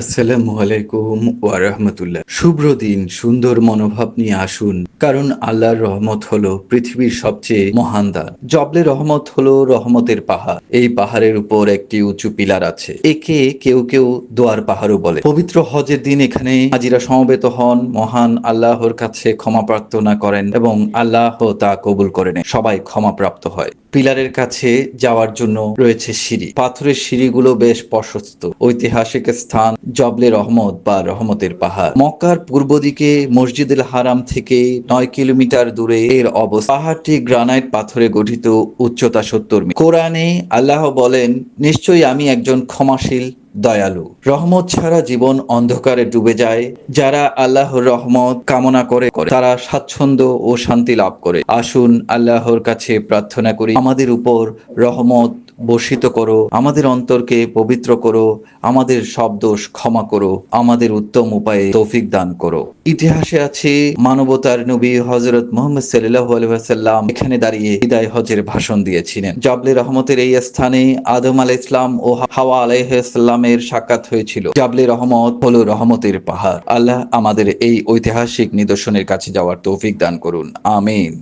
আসসালামু আলাইকুম ওয়া রাহমাতুল্লাহ। শুভ্র দিন, সুন্দর মনোভাব নিয়ে আসুন, কারণ আল্লাহর রহমত হলো পৃথিবীর সবচেয়ে মহান দান। জবলে রহমত হলো রহমতের পাহাড়। এই পাহাড়ের উপর একটি উঁচু পিলার আছে, একে কেউ কেউ দোয়ার পাহাড়ও বলে। পবিত্র হজের দিন এখানে হাজিরা সমবেত হন, মহান আল্লাহর কাছে ক্ষমা প্রার্থনা করেন এবং আল্লাহ তা কবুল করে নেন। সবাই ক্ষমাপ্রাপ্ত হয়। পিলারের কাছে যাওয়ার জন্য রয়েছে সিঁড়ি। পাথরের সিঁড়িগুলো বেশ প্রশস্ত। ঐতিহাসিক স্থান জবলে রহমত বা রহমতের পাহাড়। মক্কার পূর্ব দিকে মসজিদুল হারাম থেকে 9 কিলোমিটার দূরে এর অবস্থান। পাহাড়টি গ্রানাইট পাথরে গঠিত, উচ্চতা 70 মিটার। কোরআনে আল্লাহ বলেন, নিশ্চয়ই আমি একজন ক্ষমাশীল দয়ালু। রহমত ছাড়া জীবন অন্ধকারে ডুবে যায়। যারা আল্লাহর রহমত কামনা করে তারা স্বাচ্ছন্দ্য ও শান্তি লাভ করে। আসুন আল্লাহর কাছে প্রার্থনা করি, আমাদের উপর রহমত বর্ষিত করো, আমাদের অন্তরকে পবিত্র করো, আমাদের সব দোষ ক্ষমা করো, আমাদের উত্তম উপায়ে তৌফিক দান করো। ইতিহাসে আছে মানবতার নবী হযরত মুহাম্মদ সাল্লাল্লাহু আলাইহি ওয়াসাল্লাম এখানে দাঁড়িয়ে বিদায় হজের ভাষণ দিয়েছিলেন। জাবলে রহমতের এই স্থানে আদম আলাইহিস সালাম ও হাওয়া আলাইহিস সালামের সাক্ষাৎ হয়েছিল। জাবলে রহমত হলো রহমতের পাহাড়। আল্লাহ আমাদের এই ঐতিহাসিক নিদর্শনের কাছে যাওয়ার তৌফিক দান করুন, আমিন।